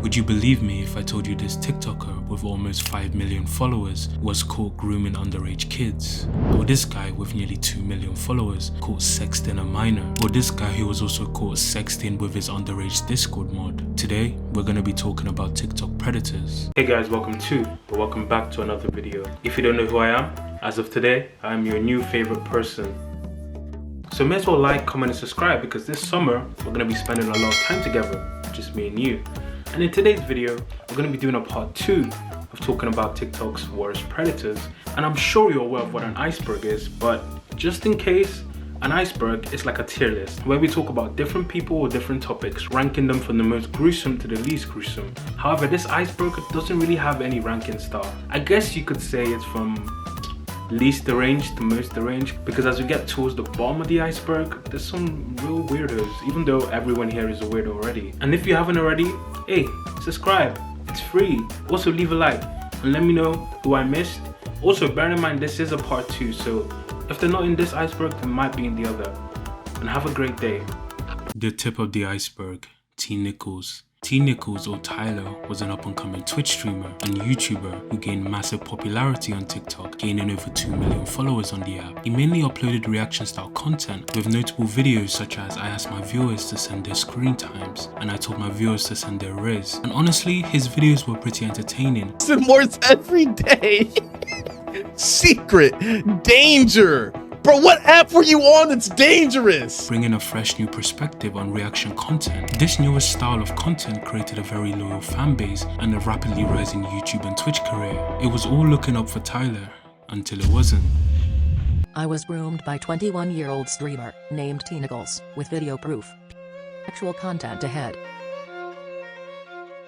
Would you believe me if I told you this TikToker with almost 5 million followers was caught grooming underage kids? Or this guy with nearly 2 million followers caught sexting a minor? Or this guy who was also caught sexting with his underage Discord mod? Today, we're going to be talking about TikTok predators. Hey guys, welcome back to another video. If you don't know who I am, as of today, I'm your new favorite person. So may as well like, comment and subscribe because this summer, we're going to be spending a lot of time together, just me and you. And in today's video, we're going to be doing a part 2 of talking about TikTok's worst predators. And I'm sure you're aware of what an iceberg is, but just in case, an iceberg is like a tier list where we talk about different people or different topics, ranking them from the most gruesome to the least gruesome. However, this iceberg doesn't really have any ranking style. I guess you could say it's from least deranged to most deranged, because as we get towards the bottom of the iceberg, there's some real weirdos, even though everyone here is a weirdo already. And if you haven't already, hey, subscribe, it's free. Also leave a like and let me know who I missed. Also bear in mind this is a part 2, so if they're not in this iceberg, they might be in the other. And have a great day. The tip of the iceberg, T Nichols. T Nichols, or Tyler, was an up-and-coming Twitch streamer and YouTuber who gained massive popularity on TikTok, gaining over 2 million followers on the app. He mainly uploaded reaction-style content with notable videos such as I asked my viewers to send their screen times and I told my viewers to send their riz. And honestly, his videos were pretty entertaining. More every day. Secret danger. Bro, what app were you on that's dangerous? Bringing a fresh new perspective on reaction content. This newest style of content created a very loyal fan base and a rapidly rising YouTube and Twitch career. It was all looking up for Tyler, until it wasn't. I was groomed by 21-year-old streamer named T Nichols with video proof. Actual content ahead.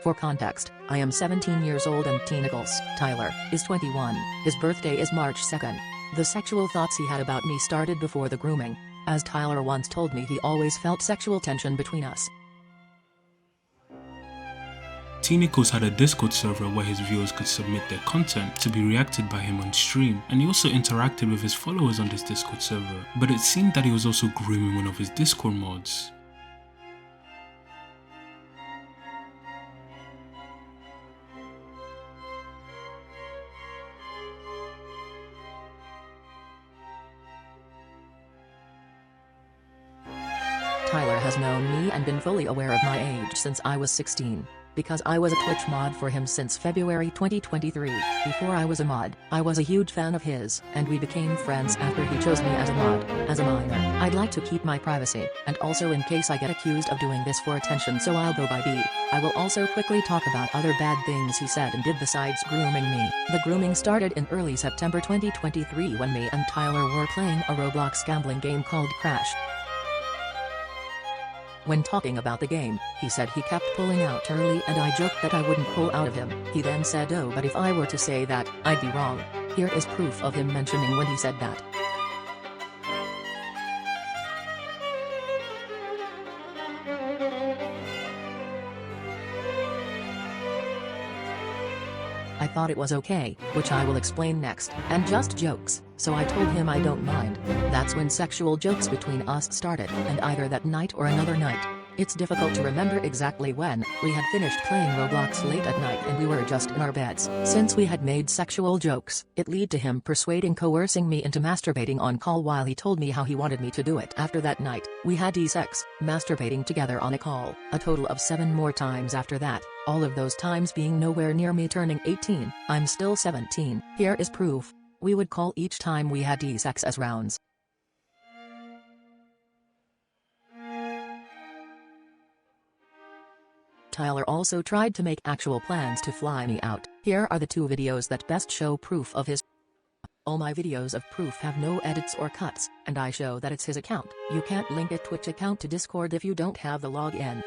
For context, I am 17 years old and T Nichols, Tyler, is 21. His birthday is March 2nd. The sexual thoughts he had about me started before the grooming. As Tyler once told me, he always felt sexual tension between us. T Nichols had a Discord server where his viewers could submit their content to be reacted by him on stream, and he also interacted with his followers on this Discord server. But it seemed that he was also grooming one of his Discord mods. Tyler has known me and been fully aware of my age since I was 16. Because I was a Twitch mod for him since February 2023. Before I was a mod, I was a huge fan of his, and we became friends after he chose me as a mod. As a minor, I'd like to keep my privacy, and also in case I get accused of doing this for attention, so I'll go by B. I will also quickly talk about other bad things he said and did besides grooming me. The grooming started in early September 2023 when me and Tyler were playing a Roblox gambling game called Crash. When talking about the game, he said he kept pulling out early and I joked that I wouldn't pull out of him. He then said, "Oh, but if I were to say that, I'd be wrong." Here is proof of him mentioning when he said that. I thought it was okay, which I will explain next, and just jokes, so I told him I don't mind. That's when sexual jokes between us started, and either that night or another night. It's difficult to remember exactly when. We had finished playing Roblox late at night and we were just in our beds. Since we had made sexual jokes, it led to him coercing me into masturbating on call while he told me how he wanted me to do it. After that night, we had sex, masturbating together on a call, a total of 7 more times after that. All of those times being nowhere near me turning 18. I'm still 17. Here is proof. We would call each time we had sex as rounds. Tyler also tried to make actual plans to fly me out. Here are the 2 videos that best show proof of his. All my videos of proof have no edits or cuts, and I show that it's his account. You can't link a Twitch account to Discord if you don't have the login.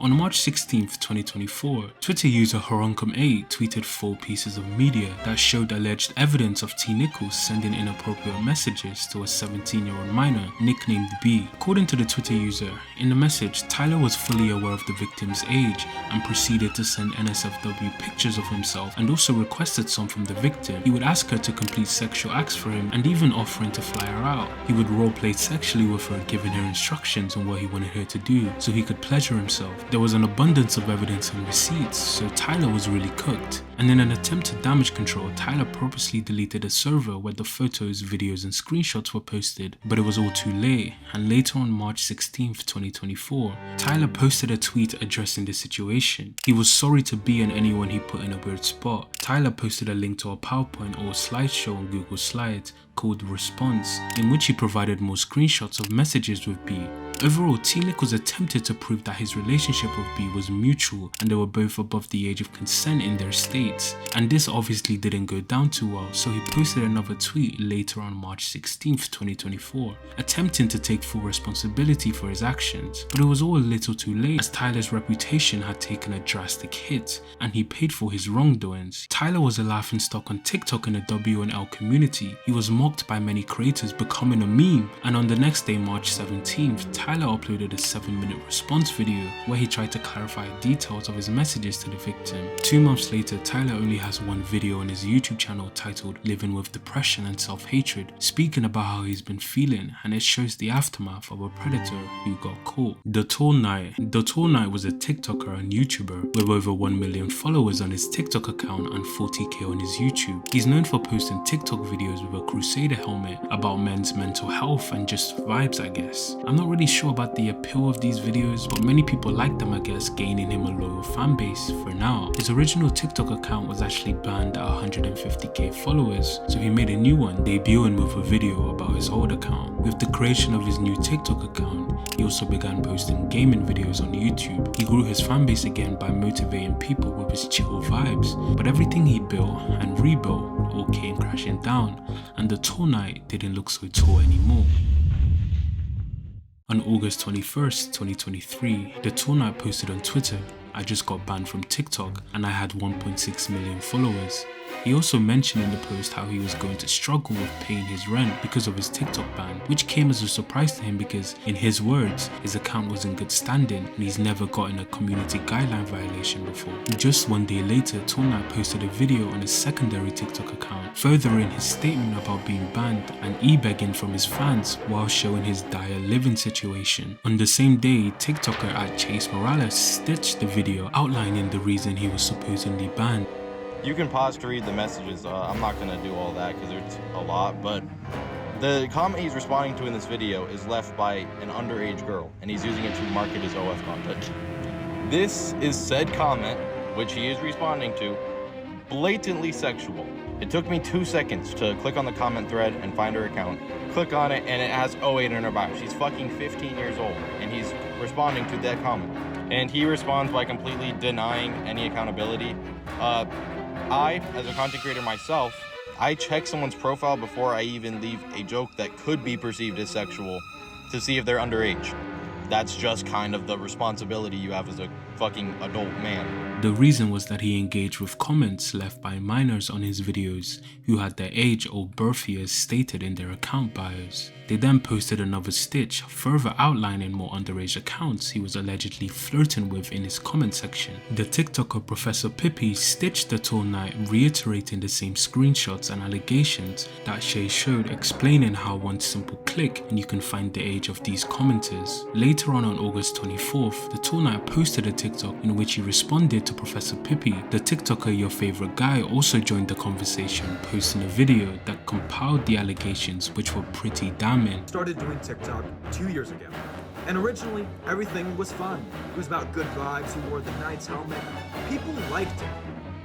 On March 16th, 2024, Twitter user Horonkum8 tweeted 4 pieces of media that showed alleged evidence of T. Nichols sending inappropriate messages to a 17-year-old minor nicknamed B. According to the Twitter user, in the message, Tyler was fully aware of the victim's age and proceeded to send NSFW pictures of himself and also requested some from the victim. He would ask her to complete sexual acts for him and even offering to fly her out. He would roleplay sexually with her, giving her instructions on what he wanted her to do so he could pleasure himself. There was an abundance of evidence and receipts, so Tyler was really cooked. And in an attempt to damage control, Tyler purposely deleted a server where the photos, videos and screenshots were posted, but it was all too late, and later on March 16th, 2024, Tyler posted a tweet addressing the situation. He was sorry to B and anyone he put in a weird spot. Tyler posted a link to a PowerPoint or slideshow on Google Slides called Response, in which he provided more screenshots of messages with B. Overall, T. Nichols attempted to prove that his relationship with B was mutual and they were both above the age of consent in their states, and this obviously didn't go down too well, so he posted another tweet later on March 16th, 2024, attempting to take full responsibility for his actions, but it was all a little too late as Tyler's reputation had taken a drastic hit and he paid for his wrongdoings. Tyler was a laughingstock on TikTok in the W&L community. He was mocked by many creators, becoming a meme, and on the next day, March 17th, Tyler uploaded a 7-minute response video where he tried to clarify details of his messages to the victim. 2 months later, Tyler only has one video on his YouTube channel titled Living with Depression and Self-Hatred, speaking about how he's been feeling, and it shows the aftermath of a predator who got caught. The Tall Knight was a TikToker and YouTuber with over 1 million followers on his TikTok account and 40k on his YouTube. He's known for posting TikTok videos with a Crusader helmet about men's mental health and just vibes, I guess. I'm not really sure about the appeal of these videos, but many people like them, I guess, gaining him a loyal fan base for now. His original TikTok account was actually banned at 150k followers, so he made a new one, debuting with a video about his old account. With the creation of his new TikTok account, he also began posting gaming videos on YouTube. He grew his fan base again by motivating people with his chill vibes, but everything he built and rebuilt all came crashing down, and the Tall Knight didn't look so tall anymore. On August 21st, 2023, the Tall Knight posted on Twitter, "I just got banned from TikTok and I had 1.6 million followers." He also mentioned in the post how he was going to struggle with paying his rent because of his TikTok ban, which came as a surprise to him because, in his words, his account was in good standing and he's never gotten a community guideline violation before. Just 1 day later, Tall Knight posted a video on his secondary TikTok account, furthering his statement about being banned and e-begging from his fans while showing his dire living situation. On the same day, TikToker at Chase Morales stitched the video outlining the reason he was supposedly banned. You can pause to read the messages. I'm not going to do all that because there's a lot, but the comment he's responding to in this video is left by an underage girl, and he's using it to market his OF content. This is said comment, which he is responding to, blatantly sexual. It took me 2 seconds to click on the comment thread and find her account, click on it, and it has 08 in her bio. She's fucking 15 years old, and he's responding to that comment. And he responds by completely denying any accountability. I, as a content creator myself, I check someone's profile before I even leave a joke that could be perceived as sexual to see if they're underage. That's just kind of the responsibility you have as a fucking adult man. The reason was that he engaged with comments left by minors on his videos who had their age or birth years stated in their account bios. They then posted another stitch, further outlining more underage accounts he was allegedly flirting with in his comment section. The TikToker Professor Pippi stitched the Tall Knight, reiterating the same screenshots and allegations that Shay showed, explaining how one simple click and you can find the age of these commenters. Later on August 24th, the Tall Knight posted a TikTok in which he responded to Professor Pippi. The TikToker Your Favorite Guy also joined the conversation, posting a video that compiled the allegations, which were pretty damning. Started doing TikTok 2 years ago, and originally everything was fun. It was about good vibes. He wore the Knight's helmet. People liked it.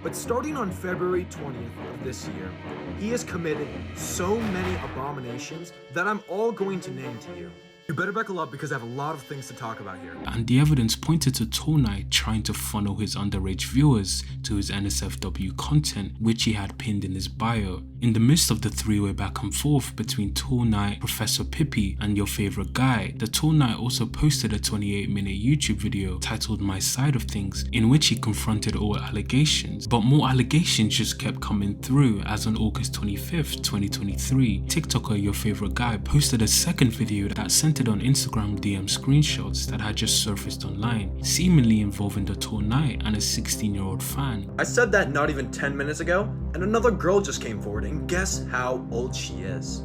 But starting on February 20th of this year, he has committed so many abominations that I'm all going to name to you. You better buckle up because I have a lot of things to talk about here. And the evidence pointed to Tall trying to funnel his underage viewers to his NSFW content, which he had pinned in his bio. In the midst of the three-way back and forth between Tall, Professor Pippi, and your favorite guy, the Tall also posted a 28-minute YouTube video titled My Side of Things, in which he confronted all allegations. But more allegations just kept coming through, as on August 25th, 2023, TikToker Your Favorite Guy posted a second video that centered on Instagram DM screenshots that had just surfaced online, seemingly involving the Tall and a 16-year-old fan. I said that not even 10 minutes ago, and another girl just came forward, and guess how old she is?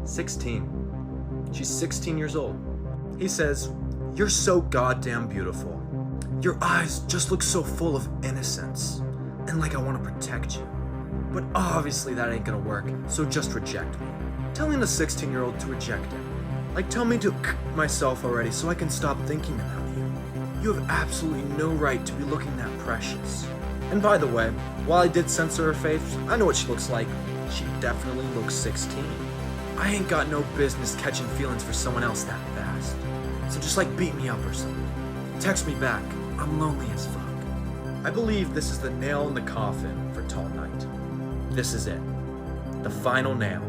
16. She's 16 years old. He says, "You're so goddamn beautiful. Your eyes just look so full of innocence, and like I want to protect you. But obviously that ain't gonna work, so just reject me." Telling a 16-year-old to reject him. Like, tell me to myself already so I can stop thinking about you. You have absolutely no right to be looking that precious. And by the way, while I did censor her face, I know what she looks like. She definitely looks 16. I ain't got no business catching feelings for someone else that fast. So just like beat me up or something. Text me back. I'm lonely as fuck. I believe this is the nail in the coffin for Tall Knight. This is it. The final nail.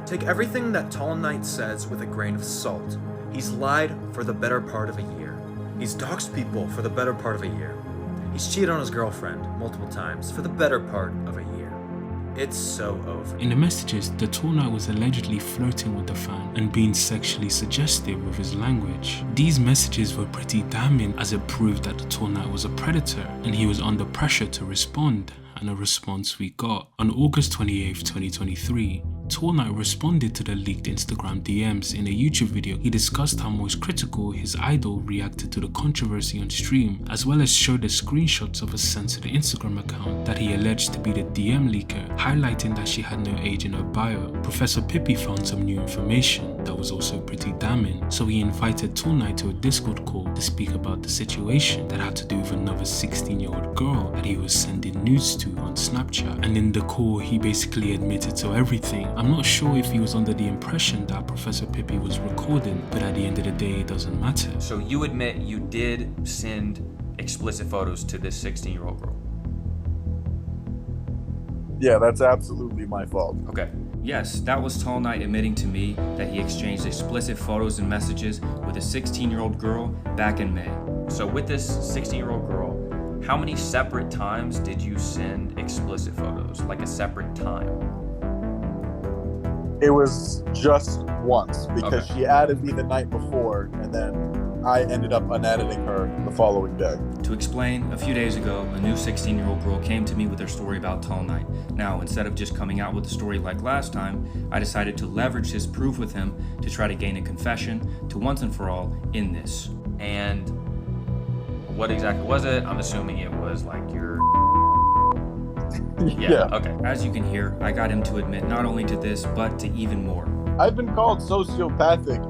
Take everything that Tall Knight says with a grain of salt. He's lied for the better part of a year. He's doxed people for the better part of a year. He's cheated on his girlfriend multiple times for the better part of a year. It's so over. In the messages, the Tall was allegedly flirting with the fan and being sexually suggestive with his language. These messages were pretty damning, as it proved that the Tall was a predator and he was under pressure to respond, and a response we got. On August 28th, 2023, Tall responded to the leaked Instagram DMs. In a YouTube video, he discussed how most critical his idol reacted to the controversy on stream, as well as showed the screenshots of a censored Instagram account that he alleged to be the DM leaker, highlighting that she had no age in her bio. Professor Pippi found some new information that was also pretty damning, so he invited Tall to a Discord call to speak about the situation that had to do with another 16-year-old girl that he was sending nudes to on Snapchat. And in the call, he basically admitted to everything. I'm not sure if he was under the impression that Professor Pippi was recording, but at the end of the day, it doesn't matter. So you admit you did send explicit photos to this 16-year-old girl? Yeah, that's absolutely my fault. Okay. Yes, that was Tall Knight admitting to me that he exchanged explicit photos and messages with a 16-year-old girl back in May. So with this 16-year-old girl, how many separate times did you send explicit photos? Like a separate time? It was just once because she added me the night before and then I ended up unediting her the following day. To explain, a few days ago, a new 16-year-old girl came to me with her story about Tall Knight. Now, instead of just coming out with the story like last time, I decided to leverage his proof with him to try to gain a confession to once and for all in this. And what exactly was it? I'm assuming it was like your... Yeah. Okay. As you can hear, I got him to admit not only to this, but to even more. I've been called sociopathic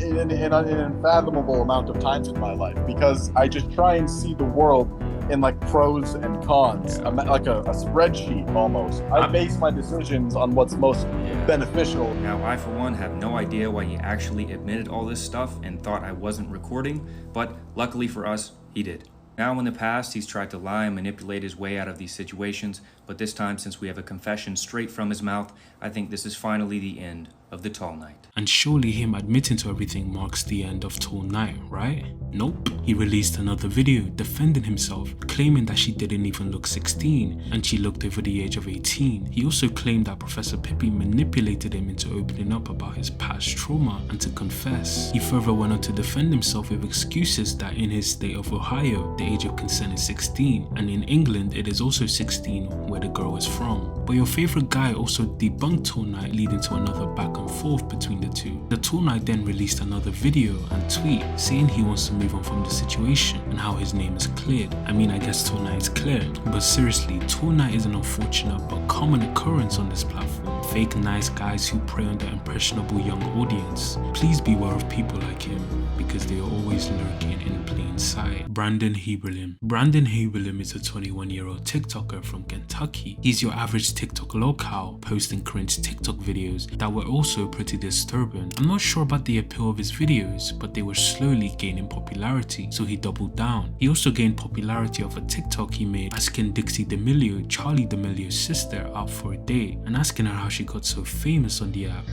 in an unfathomable amount of times in my life because I just try and see the world in like pros and cons, like a spreadsheet almost. I base my decisions on what's most beneficial. Now, I for one have no idea why he actually admitted all this stuff and thought I wasn't recording, but luckily for us, he did. Now, in the past, he's tried to lie and manipulate his way out of these situations, but this time, since we have a confession straight from his mouth, I think this is finally the end of the Tall Knight. And surely him admitting to everything marks the end of Tall Knight, right? Nope. He released another video defending himself, claiming that she didn't even look 16 and she looked over the age of 18. He also claimed that Professor Pippi manipulated him into opening up about his past trauma and to confess. He further went on to defend himself with excuses that in his state of Ohio, the age of consent is 16, and in England it is also 16 where the girl is from. But your favorite guy also debunked Tall Knight, leading to another back and forth between the two. The Tall Knight then released another video and tweet saying he wants to move on from the situation and how his name is cleared. I mean, I guess Tall Knight is cleared, but seriously, Tall Knight is an unfortunate but common occurrence on this platform. Fake nice guys who prey on their impressionable young audience. Please beware of people like him because they are always lurking in plain on site, Brandon Heberlim. Brandon Heberlim is a 21-year-old TikToker from Kentucky. He's your average TikTok locale, posting cringe TikTok videos that were also pretty disturbing. I'm not sure about the appeal of his videos, but they were slowly gaining popularity, so he doubled down. He also gained popularity off a TikTok he made asking Dixie D'Amelio, Charlie D'Amelio's sister, out for a date and asking her how she got so famous on the app.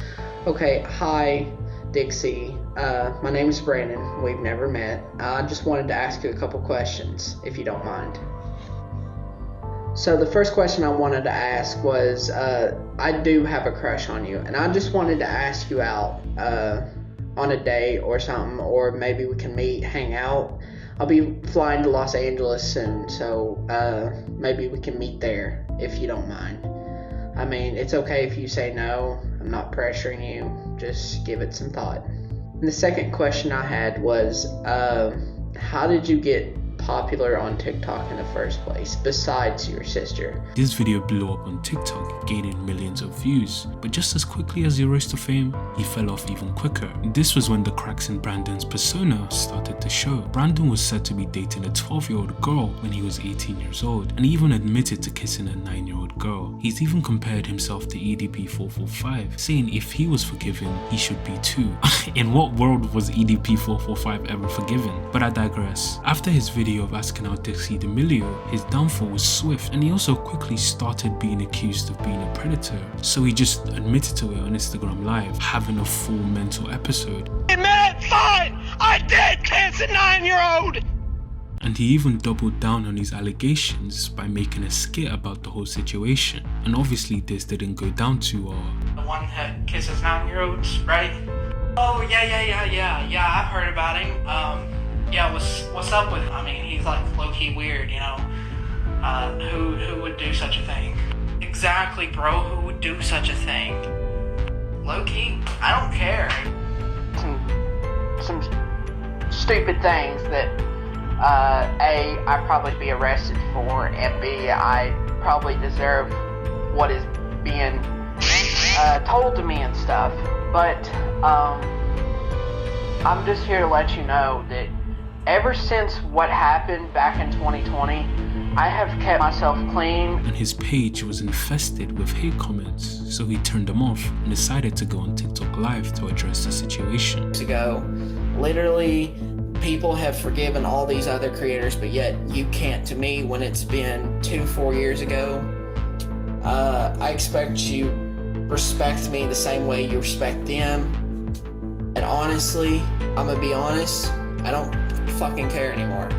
Okay, hi Dixie. My name is Brandon. We've never met. I just wanted to ask you a couple questions, if you don't mind. So the first question I wanted to ask was, I do have a crush on you, and I just wanted to ask you out on a date or something, or maybe we can meet, hang out. I'll be flying to Los Angeles, and so maybe we can meet there, if you don't mind. I mean, it's okay if you say no. I'm not pressuring you. Just give it some thought. And the second question I had was, how did you get popular on TikTok in the first place, besides your sister? This video blew up on TikTok, gaining millions of views, but just as quickly as he rose to fame, he fell off even quicker. This was when the cracks in Brandon's persona started to show. Brandon was said to be dating a 12-year-old girl when he was 18 years old, and he even admitted to kissing a 9-year-old girl. He's even compared himself to EDP445, saying if he was forgiven, he should be too. In what world was EDP445 ever forgiven? But I digress. After his video of asking out Dixie D'Amelio, his downfall was swift, and he also quickly started being accused of being a predator. So he just admitted to it on Instagram Live, having a full mental episode. Man, fine! I did kiss a 9-year-old! And he even doubled down on his allegations by making a skit about the whole situation. And obviously this didn't go down too well. The one that kisses 9-year-olds, right? Oh, yeah, I've heard about him. Yeah, what's up with him? I mean, he's like low-key weird, you know? Who would do such a thing? Exactly, bro, who would do such a thing? Low-key, I don't care. Some stupid things that, A, I'd probably be arrested for, and B, I probably deserve what is being told to me and stuff. But, I'm just here to let you know that ever since what happened back in 2020, I have kept myself clean. And his page was infested with hate comments, so he turned them off and decided to go on TikTok Live to address the situation. Ago, literally, people have forgiven all these other creators, but yet you can't to me when it's been 2-4 years ago. I expect you respect me the same way you respect them. And honestly, I'm gonna be honest, I don't fucking care anymore,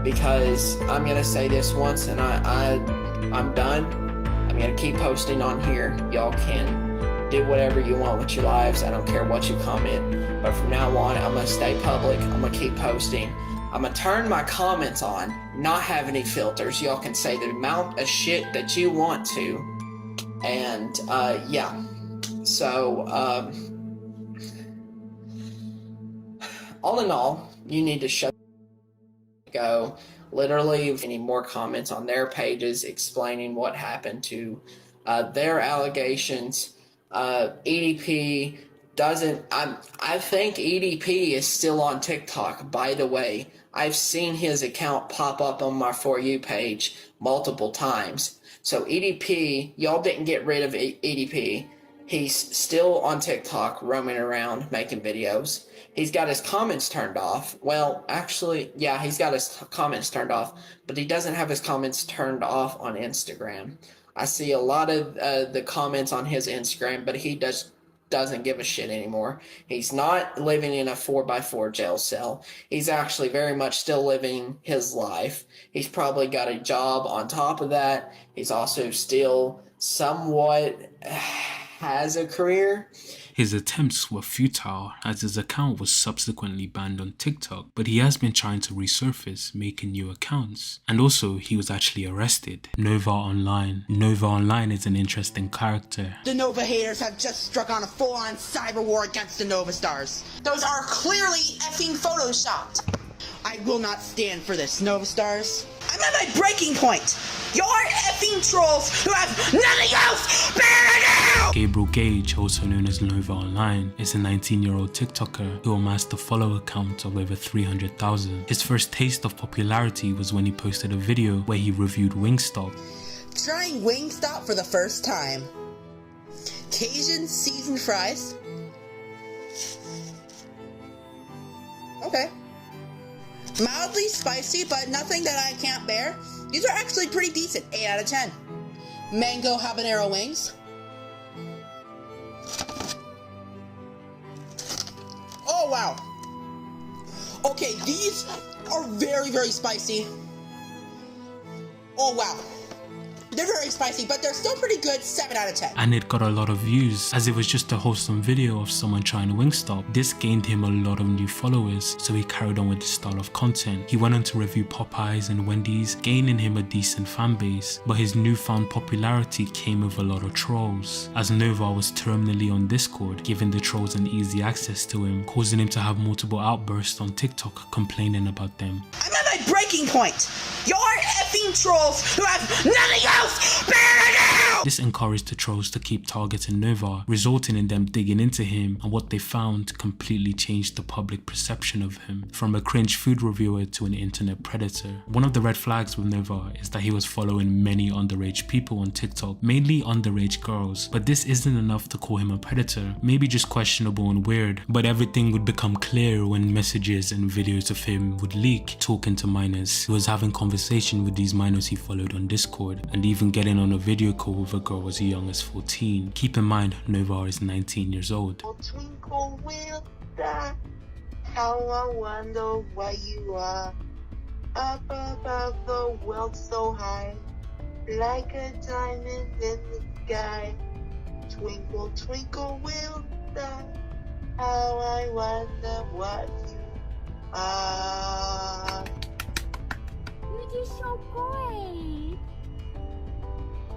because I'm gonna say this once and I'm done. I'm gonna keep posting on here. Y'all can do whatever you want with your lives. I don't care what you comment, but from now on I'm gonna stay public. I'm gonna keep posting. I'm gonna turn my comments on, not have any filters. Y'all can say the amount of shit that you want to, and yeah, so all in all, you need to shut go. Literally, any more comments on their pages explaining what happened to their allegations. EDP doesn't. I think EDP is still on TikTok. By the way, I've seen his account pop up on my For You page multiple times. So EDP, y'all didn't get rid of EDP. He's still on TikTok, roaming around, making videos. He's got his comments turned off. Well, actually, yeah, he's got his comments turned off, but he doesn't have his comments turned off on Instagram. I see a lot of the comments on his Instagram, but he doesn't give a shit anymore. He's not living in a 4x4 jail cell. He's actually very much still living his life. He's probably got a job on top of that. He's also still somewhat has a career. His attempts were futile as his account was subsequently banned on TikTok, but he has been trying to resurface, making new accounts. And also, he was actually arrested. Nova Online. Nova Online is an interesting character. The Nova haters have just struck on a full-on cyber war against the Nova Stars. Those are clearly effing photoshopped. I will not stand for this, Nova Stars. I'm at my breaking point. Y'all are effing trolls who have nothing else better to do! Gabriel Gage, also known as Nova Online, is a 19-year-old TikToker who amassed a follower count of over 300,000. His first taste of popularity was when he posted a video where he reviewed Wingstop. Trying Wingstop for the first time. Cajun seasoned fries. Okay. Mildly spicy, but nothing that I can't bear. These are actually pretty decent. 8 out of 10. Mango habanero wings. Oh, wow. Okay, these are very, very spicy. Oh, wow. They're very spicy, but they're still pretty good. 7 out of 10. And it got a lot of views, as it was just a wholesome video of someone trying a Wingstop. This gained him a lot of new followers, so he carried on with this style of content. He went on to review Popeyes and Wendy's, gaining him a decent fan base, but his newfound popularity came with a lot of trolls, as Nova was terminally on Discord, giving the trolls an easy access to him, causing him to have multiple outbursts on TikTok complaining about them. I'm at my breaking point. Y'all are effing trolls who have nothing else better to do! This encouraged the trolls to keep targeting Nova, resulting in them digging into him, and what they found completely changed the public perception of him, from a cringe food reviewer to an internet predator. One of the red flags with Nova is that he was following many underage people on TikTok, mainly underage girls, but this isn't enough to call him a predator, maybe just questionable and weird. But everything would become clear when messages and videos of him would leak, talking to minors. He was having conversation with these minors he followed on Discord, and even getting on a video call with a girl as young as 14. Keep in mind, Nova is 19 years old. Twinkle will die. How I wonder where you are. Up above the world so high, like a diamond in the sky. Twinkle, twinkle will die. How I wonder what you are. You did so great.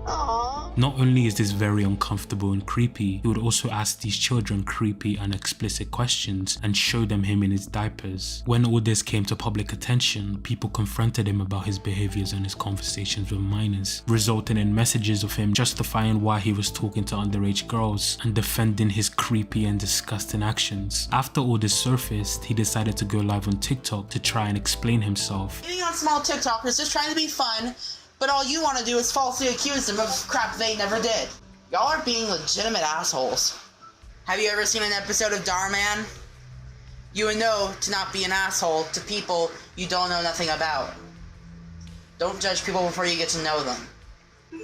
Aww. Not only is this very uncomfortable and creepy, he would also ask these children creepy and explicit questions and show them him in his diapers. When all this came to public attention, people confronted him about his behaviors and his conversations with minors, resulting in messages of him justifying why he was talking to underage girls and defending his creepy and disgusting actions. After all this surfaced, he decided to go live on TikTok to try and explain himself. Getting on small TikTokers just trying to be fun, but all you want to do is falsely accuse them of crap they never did. Y'all are being legitimate assholes. Have you ever seen an episode of Darman? You would know to not be an asshole to people you don't know nothing about. Don't judge people before you get to know them.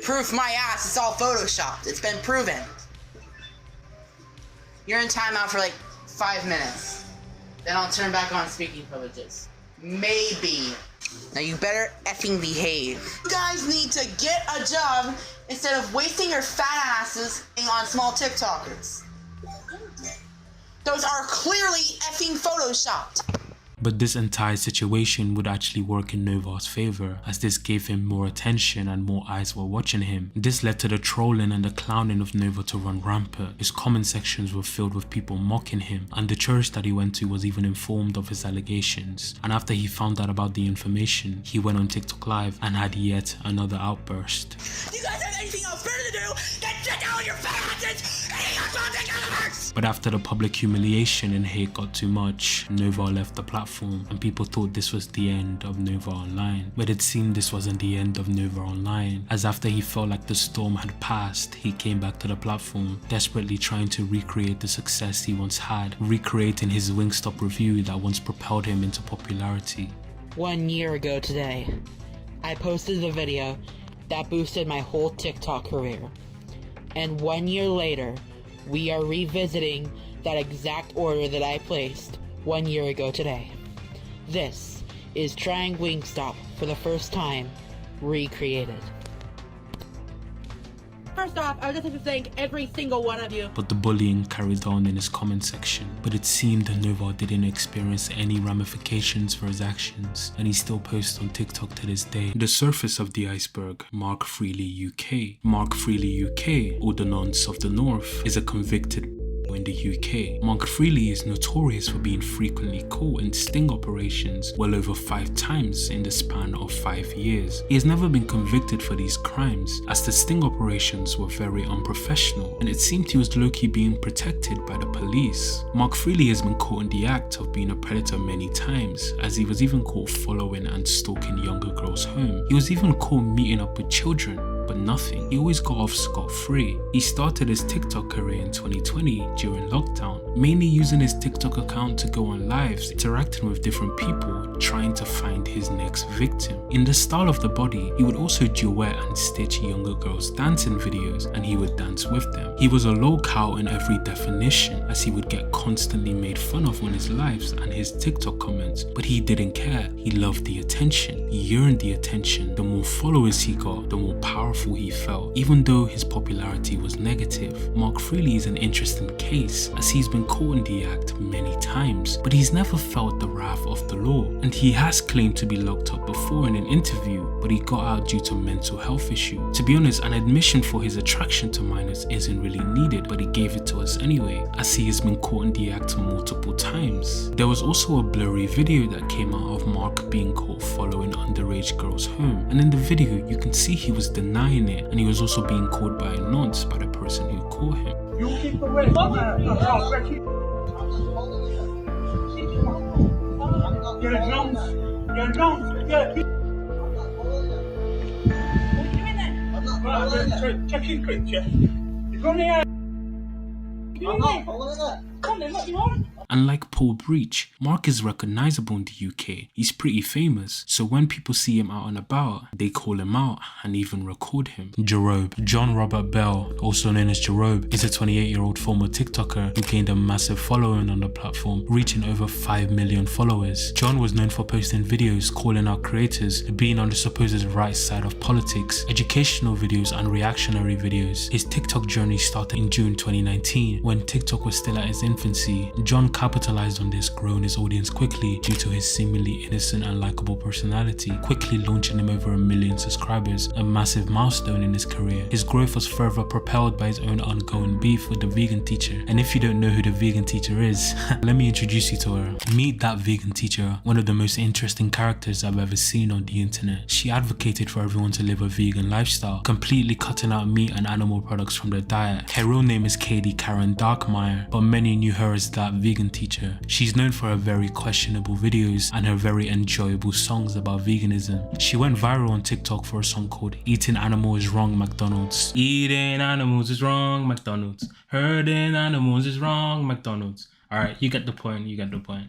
Proof my ass, it's all photoshopped. It's been proven. You're in timeout for like 5 minutes. Then I'll turn back on speaking privileges. Maybe. Now you better effing behave. You guys need to get a job instead of wasting your fat asses on small TikTokers. Those are clearly effing photoshopped. But this entire situation would actually work in Nova's favor, as this gave him more attention and more eyes were watching him. This led to the trolling and the clowning of Nova to run rampant. His comment sections were filled with people mocking him, and the church that he went to was even informed of his allegations. And after he found out about the information, he went on TikTok Live and had yet another outburst. You guys have anything else better to do than check out your fat asses and your content universe! But after the public humiliation and hate got too much, Nova left the platform, and people thought this was the end of Nova Online. But it seemed this wasn't the end of Nova Online, as after he felt like the storm had passed, he came back to the platform, desperately trying to recreate the success he once had, recreating his Wingstop review that once propelled him into popularity. 1 year ago today, I posted the video that boosted my whole TikTok career. And 1 year later, we are revisiting that exact order that I placed 1 year ago today. This is trying Wingstop for the first time, recreated. First off, I would just like to thank every single one of you. But the bullying carried on in his comment section. But it seemed that Nova didn't experience any ramifications for his actions, and he still posts on TikTok to this day. The surface of the iceberg, Mark Freely UK. Mark Freely UK, or the Nonce of the North, is a convicted In the UK, Mark Freely is notorious for being frequently caught in sting operations well over 5 times in the span of 5 years. He has never been convicted for these crimes, as the sting operations were very unprofessional and it seemed he was low-key being protected by the police. Mark Freely has been caught in the act of being a predator many times, as he was even caught following and stalking younger girls home. He was even caught meeting up with children, but nothing. He always got off scot-free. He started his TikTok career in 2020 during lockdown, mainly using his TikTok account to go on lives, interacting with different people, trying to find his next victim. In the style of the body, he would also duet and stitch younger girls' dancing videos, and he would dance with them. He was a lolcow in every definition, as he would get constantly made fun of on his lives and his TikTok comments, but he didn't care. He loved the attention. He yearned the attention. The more followers he got, the more powerful he felt, even though his popularity was negative. Mark Freely is an interesting case, as he's been caught in the act many times, but he's never felt the wrath of the law, and he has claimed to be locked up before in an interview, but he got out due to mental health issue. To be honest, an admission for his attraction to minors isn't really needed, but he gave it to us anyway, as he has been caught in the act multiple times. There was also a blurry video that came out of Mark being caught following underage girls home, and in the video you can see he was denying it, and he was also being called by nods by the person who caught him. You keep away from her. You're drunk. You're drunk. What are you doing then? Right, check in quick, Jeff. You're running out. Come on then, what do you want? Unlike Paul Breach, Mark is recognizable in the UK. He's pretty famous, so when people see him out and about, they call him out and even record him. Jerobe. John Robert Bell, also known as Jerobe, is a 28-year-old former TikToker who gained a massive following on the platform, reaching over 5 million followers. John was known for posting videos calling out creators, being on the supposed right side of politics, educational videos and reactionary videos. His TikTok journey started in June 2019, when TikTok was still at its infancy. John capitalized on this, growing his audience quickly due to his seemingly innocent and likable personality, quickly launching him over 1 million subscribers, a massive milestone in his career. His growth was further propelled by his own ongoing beef with the vegan teacher. And if you don't know who the vegan teacher is, let me introduce you to her. Meet that vegan teacher, one of the most interesting characters I've ever seen on the internet. She advocated for everyone to live a vegan lifestyle, completely cutting out meat and animal products from their diet. Her real name is Katie Karen Darkmeyer, but many knew her as that vegan teacher. She's known for her very questionable videos and her very enjoyable songs about veganism. She went viral on TikTok for a song called Eating Animals is Wrong McDonald's. Eating animals is wrong McDonald's. Hurting animals is wrong McDonald's. Alright, you get the point,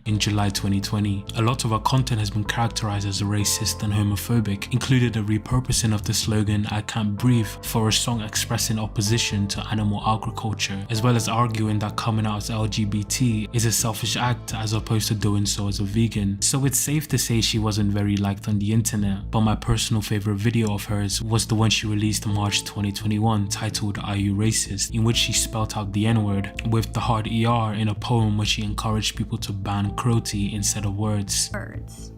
In July 2020, a lot of our content has been characterized as racist and homophobic, including the repurposing of the slogan "I can't breathe" for a song expressing opposition to animal agriculture, as well as arguing that coming out as LGBT is a selfish act as opposed to doing so as a vegan. So it's safe to say she wasn't very liked on the internet, but my personal favorite video of hers was the one she released in March 2021 titled "Are You Racist?", in which she spelt out the N-word with the hard ER in a poem where she encouraged people to ban cruelty instead of words. Words.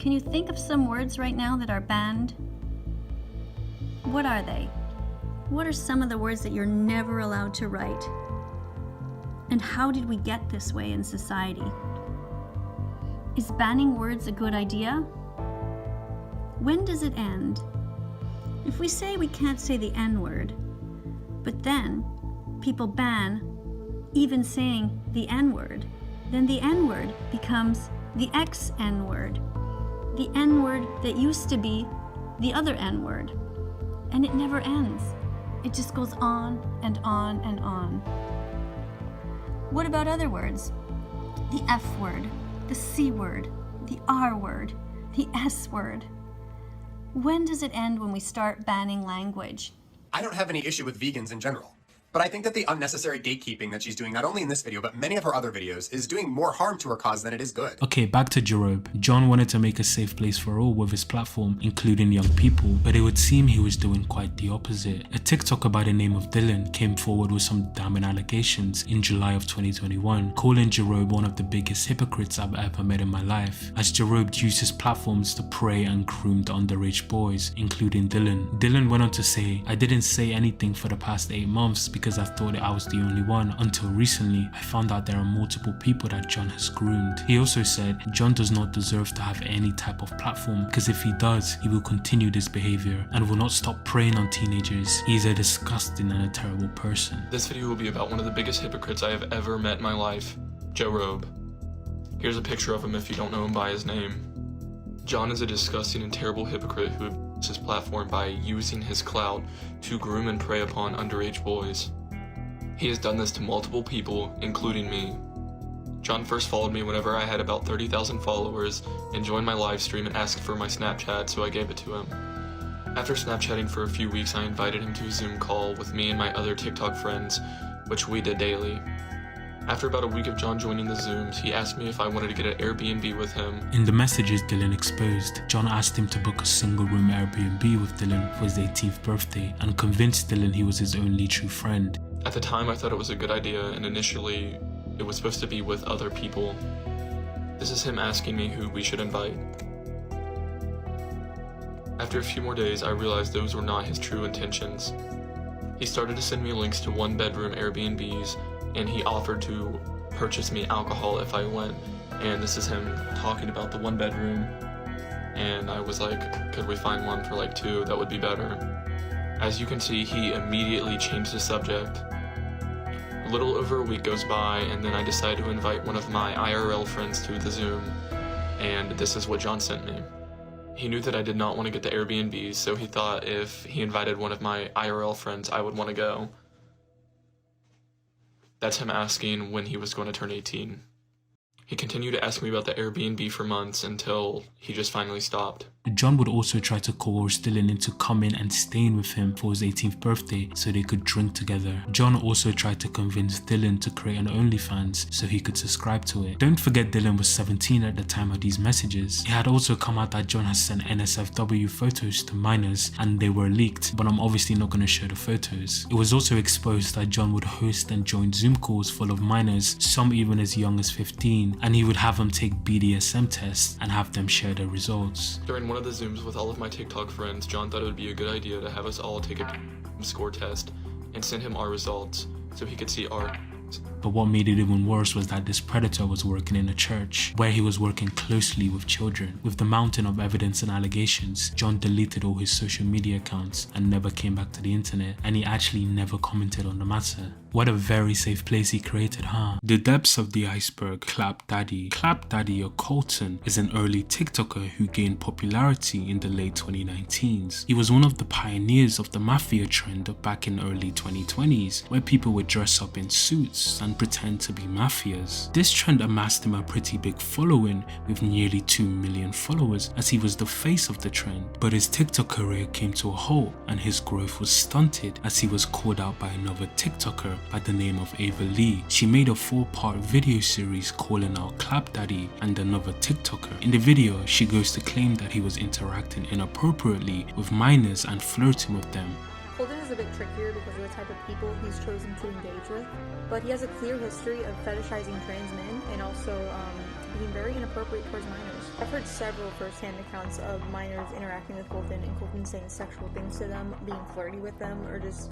Can you think of some words right now that are banned? What are they? What are some of the words that you're never allowed to write? And how did we get this way in society? Is banning words a good idea? When does it end? If we say we can't say the N-word, but then people ban even saying the N-word, then the N-word becomes the X-N-word, the N-word that used to be the other N-word, and it never ends. It just goes on and on and on. What about other words? The F-word, the C-word, the R-word, the S-word. When does it end when we start banning language? I don't have any issue with vegans in general. But I think that the unnecessary gatekeeping that she's doing, not only in this video, but many of her other videos, is doing more harm to her cause than it is good. Okay, back to Jerobe. John wanted to make a safe place for all with his platform, including young people, but it would seem he was doing quite the opposite. A TikToker by the name of Dylan came forward with some damning allegations in July of 2021, calling Jerobe one of the biggest hypocrites I've ever met in my life, as Jerobe used his platforms to prey and groom the underage boys, including Dylan. Dylan went on to say, "I didn't say anything for the past 8 months because I thought I was the only one. Until recently, I found out there are multiple people that John has groomed. He also said John does not deserve to have any type of platform, because if he does, he will continue this behavior and will not stop preying on teenagers. He is a disgusting and a terrible person. This video will be about one of the biggest hypocrites I have ever met in my life, Joe Robe. Here's a picture of him if you don't know him by his name. John is a disgusting and terrible hypocrite who abuses his platform by using his clout to groom and prey upon underage boys. He has done this to multiple people, including me. John first followed me whenever I had about 30,000 followers and joined my live stream and asked for my Snapchat, so I gave it to him. After Snapchatting for a few weeks, I invited him to a Zoom call with me and my other TikTok friends, which we did daily. After about a week of John joining the Zooms, he asked me if I wanted to get an Airbnb with him. In the messages Dylan exposed, John asked him to book a single room Airbnb with Dylan for his 18th birthday and convinced Dylan he was his only true friend. At the time, I thought it was a good idea, and initially, it was supposed to be with other people. This is him asking me who we should invite. After a few more days, I realized those were not his true intentions. He started to send me links to one-bedroom Airbnbs, and he offered to purchase me alcohol if I went. And this is him talking about the one-bedroom, and I was like, could we find one for like 2? That would be better. As you can see, he immediately changed the subject. A little over a week goes by, and then I decide to invite one of my IRL friends to the Zoom, and this is what John sent me. He knew that I did not want to get the Airbnb, so he thought if he invited one of my IRL friends, I would want to go. That's him asking when he was going to turn 18. He continued to ask me about the Airbnb for months until he just finally stopped. John would also try to coerce Dylan into coming and staying with him for his 18th birthday so they could drink together. John also tried to convince Dylan to create an OnlyFans so he could subscribe to it. Don't forget Dylan was 17 at the time of these messages. It had also come out that John has sent NSFW photos to minors and they were leaked, but I'm obviously not going to show the photos. It was also exposed that John would host and join Zoom calls full of minors, some even as young as 15, and he would have them take BDSM tests and have them share their results. During one of the Zooms with all of my TikTok friends, John thought it would be a good idea to have us all take a score test and send him our results so he could see our. But what made it even worse was that this predator was working in a church, where he was working closely with children. With the mountain of evidence and allegations, John deleted all his social media accounts and never came back to the internet, and he actually never commented on the matter. What a very safe place he created, huh? The depths of the iceberg. Clap Daddy. Clap Daddy, or Colton, is an early TikToker who gained popularity in the late 2019s. He was one of the pioneers of the mafia trend back in early 2020s, where people would dress up in suits and pretend to be mafias. This trend amassed him a pretty big following with nearly 2 million followers, as he was the face of the trend. But his TikTok career came to a halt and his growth was stunted as he was called out by another TikToker by the name of Ava Lee. She made a 4-part video series calling out Clap Daddy and another TikToker. In the video, she goes to claim that he was interacting inappropriately with minors and flirting with them. Colton is a bit trickier because of the type of people he's chosen to engage with, but he has a clear history of fetishizing trans men and also being very inappropriate towards minors. I've heard several first-hand accounts of minors interacting with Colton and Colton saying sexual things to them, being flirty with them, or just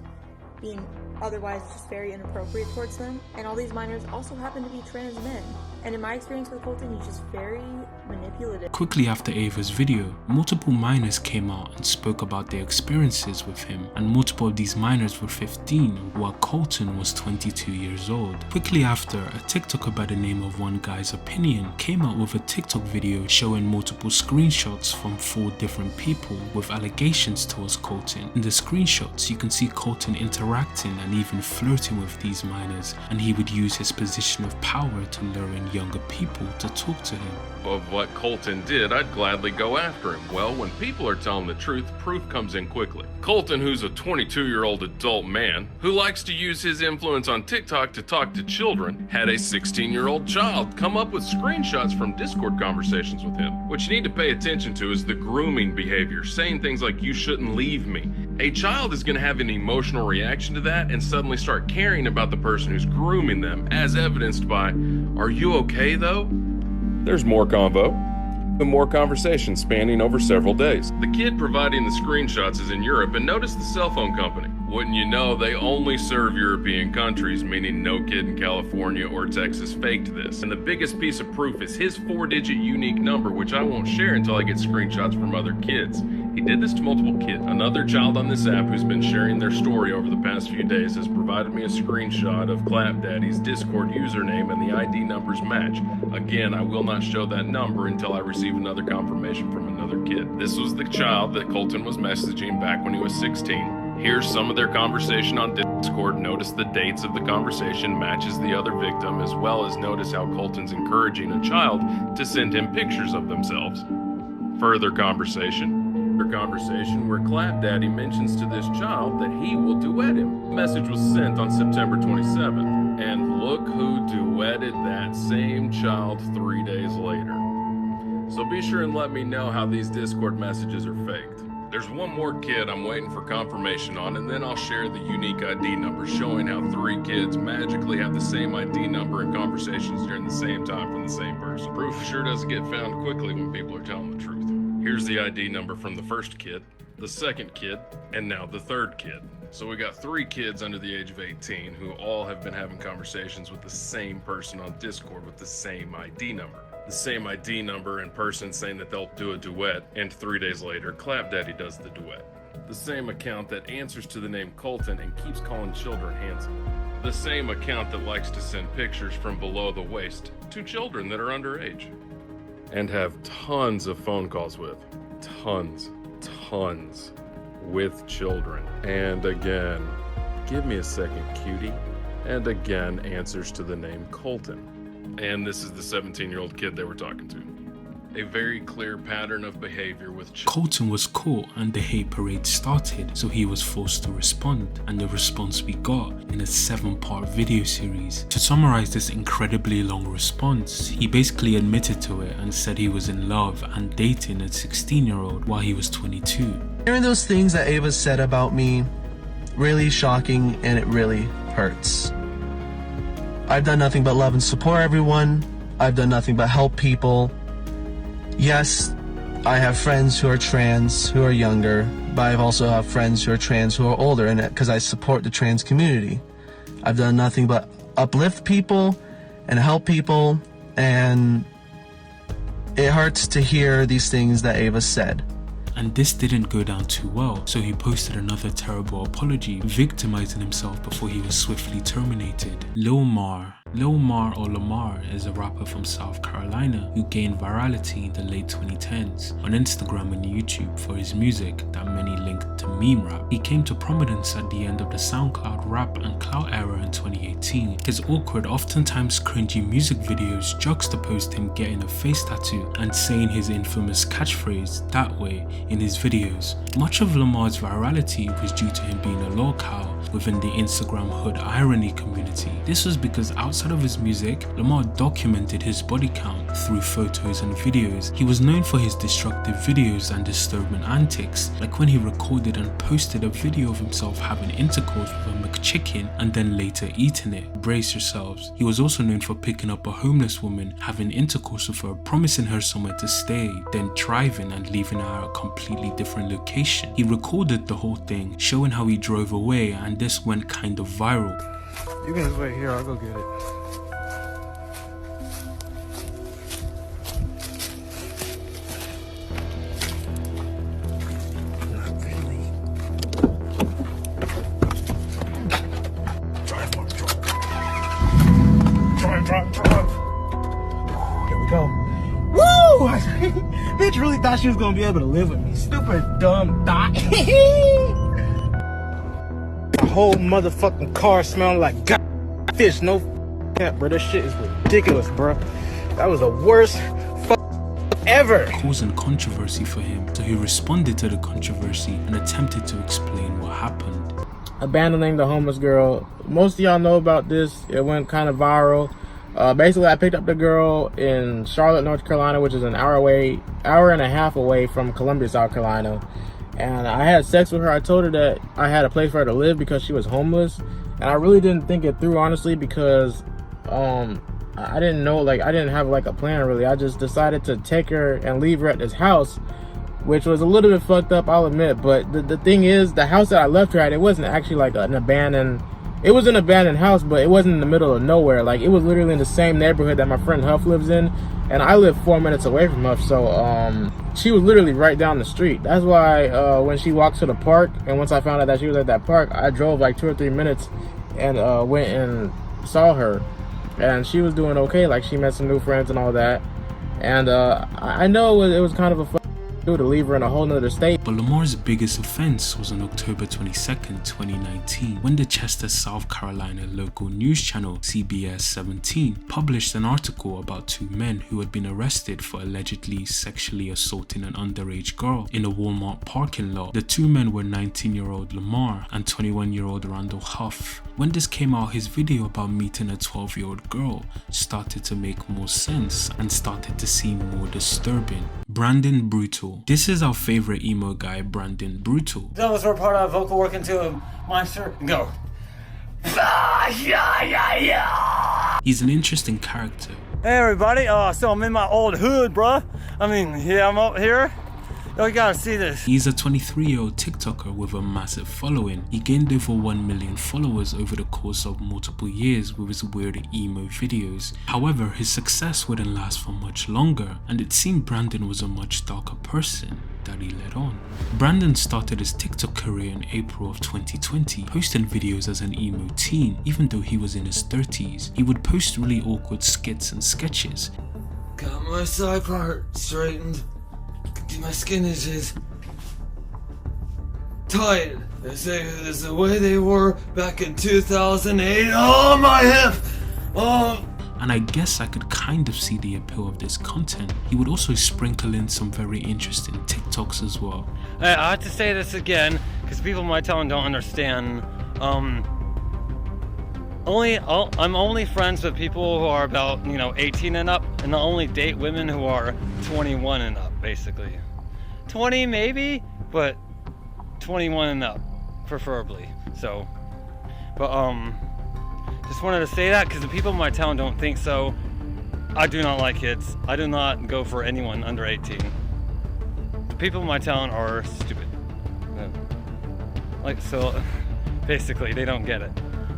being otherwise just very inappropriate towards them. And all these minors also happen to be trans men. And in my experience with Colton, he's just very manipulative. Quickly after Ava's video, multiple minors came out and spoke about their experiences with him, and multiple of these minors were 15, while Colton was 22 years old. Quickly after, a TikToker by the name of One Guy's Opinion came out with a TikTok video showing multiple screenshots from 4 different people with allegations towards Colton. In the screenshots, you can see Colton interacting and even flirting with these minors, and he would use his position of power to lure in younger people to talk to him. Of what Colton did, I'd gladly go after him. Well, when people are telling the truth, proof comes in quickly. Colton, who's a 22-year-old adult man who likes to use his influence on TikTok to talk to children, had a 16-year-old child come up with screenshots from Discord conversations with him. What you need to pay attention to is the grooming behavior, saying things like, "You shouldn't leave me." A child is going to have an emotional reaction to that and suddenly start caring about the person who's grooming them, as evidenced by, "Are you okay though?" There's more convo. and more conversations spanning over several days. The kid providing the screenshots is in Europe, and notice the cell phone company. Wouldn't you know, they only serve European countries, meaning no kid in California or Texas faked this. And the biggest piece of proof is his 4-digit unique number, which I won't share until I get screenshots from other kids. He did this to multiple kids. Another child on this app who's been sharing their story over the past few days has provided me a screenshot of Clap Daddy's Discord username, and the ID numbers match. Again, I will not show that number until I receive another confirmation from another kid. This was the child that Colton was messaging back when he was 16. Here's some of their conversation on Discord. Notice the dates of the conversation matches the other victim, as well as notice how Colton's encouraging a child to send him pictures of themselves. Further conversation where Clap Daddy mentions to this child that he will duet him. The message was sent on September 27th, and look who duetted that same child 3 days later. So be sure and let me know how these Discord messages are faked. There's one more kid I'm waiting for confirmation on, and then I'll share the unique ID number showing how 3 kids magically have the same ID number and conversations during the same time from the same person. Proof sure doesn't get found quickly when people are telling the truth. Here's the ID number from the first kid, the second kid, and now the third kid. So we got 3 kids under the age of 18 who all have been having conversations with the same person on Discord with the same ID number. The same ID number and person saying that they'll do a duet, and 3 days later, Clap Daddy does the duet. The same account that answers to the name Colton and keeps calling children handsome. The same account that likes to send pictures from below the waist to children that are underage. And have tons of phone calls with. Tons with children. And again, give me a second, cutie. And again, answers to the name Colton. And this is the 17-year-old kid they were talking to. A very clear pattern of behavior with Colton was caught and the hate parade started, so he was forced to respond, and the response we got in a 7-part video series. To summarize this incredibly long response, he basically admitted to it and said he was in love and dating a 16-year-old while he was 22. Hearing those things that Ava said about me, really shocking, and it really hurts. I've done nothing but love and support everyone. I've done nothing but help people. Yes, I have friends who are trans, who are younger, but I also have friends who are trans, who are older, and because I support the trans community. I've done nothing but uplift people and help people, and it hurts to hear these things that Ava said. And this didn't go down too well, so he posted another terrible apology, victimizing himself before he was swiftly terminated. Lil Mar or Lamar is a rapper from South Carolina who gained virality in the late 2010s on Instagram and YouTube for his music that many linked to meme rap. He came to prominence at the end of the SoundCloud rap and clout era in 2018. His awkward, oftentimes cringy music videos juxtaposed him getting a face tattoo and saying his infamous catchphrase, "that way," in his videos. Much of Lamar's virality was due to him being a lolcow within the Instagram hood irony community. This was because outside of his music, Lamar documented his body count through photos and videos. He was known for his destructive videos and disturbing antics, like when he recorded and posted a video of himself having intercourse with a McChicken and then later eating it. Brace yourselves. He was also known for picking up a homeless woman, having intercourse with her, promising her somewhere to stay, then driving and leaving her at a completely different location. He recorded the whole thing, showing how he drove away, and this went kind of viral. You guys wait here, I'll go get it. Not really. Drive. Here we go. Woo! Bitch really thought she was gonna be able to live with me. Stupid, dumb thought. The whole motherfucking car smelling like fish. No bro. This shit is ridiculous, bro. That was the worst ever. Causing controversy for him, so he responded to the controversy and attempted to explain what happened. Abandoning the homeless girl. Most of y'all know about this. It went kind of viral. Basically, I picked up the girl in Charlotte, North Carolina, which is an hour and a half away from Columbia, South Carolina. And I had sex with her. I told her that I had a place for her to live because she was homeless. And I really didn't think it through, honestly, because I didn't know, like, I didn't have like a plan really. I just decided to take her and leave her at this house, which was a little bit fucked up, I'll admit. But the thing is, the house that I left her at, it wasn't actually like an abandoned, it was an abandoned house, but it wasn't in the middle of nowhere. Like, it was literally in the same neighborhood that my friend Huff lives in, and I live 4 minutes away from Huff, so she was literally right down the street. That's why when she walked to the park, and once I found out that she was at that park, I drove like 2 or 3 minutes and went and saw her, and she was doing okay. Like, she met some new friends and all that, and I know it was kind of a to leave her in a whole nother state. But Lamar's biggest offense was on October 22nd, 2019, when the Chester, South Carolina local news channel CBS 17 published an article about 2 men who had been arrested for allegedly sexually assaulting an underage girl in a Walmart parking lot. The 2 men were 19-year-old Lamar and 21-year-old Randall Huff. When this came out, his video about meeting a 12-year-old girl started to make more sense and started to seem more disturbing. Brandon Brutal. This is our favorite emo guy, Brandon Brutal. That was part of vocal work into a monster. Go. He's an interesting character. Hey everybody, so I'm in my old hood, bruh. I mean, yeah, I'm up here. You gotta see this. He's a 23-year-old TikToker with a massive following. He gained over 1 million followers over the course of multiple years with his weird emo videos. However, his success wouldn't last for much longer, and it seemed Brandon was a much darker person that he led on. Brandon started his TikTok career in April of 2020, posting videos as an emo teen, even though he was in his 30s. He would post really awkward skits and sketches. Got my side part straightened. My skin is tight. It's the way they were back in 2008. Oh, my hip! Oh. And I guess I could kind of see the appeal of this content. He would also sprinkle in some very interesting TikToks as well. I have to say this again, because people in my town don't understand. I'm only friends with people who are about, 18 and up, and I only date women who are 21 and up, basically. 20 maybe, but 21 and up, preferably. So, but just wanted to say that because the people in my town don't think so. I do not like kids. I do not go for anyone under 18. The people in my town are stupid. Like, so, basically, they don't get it.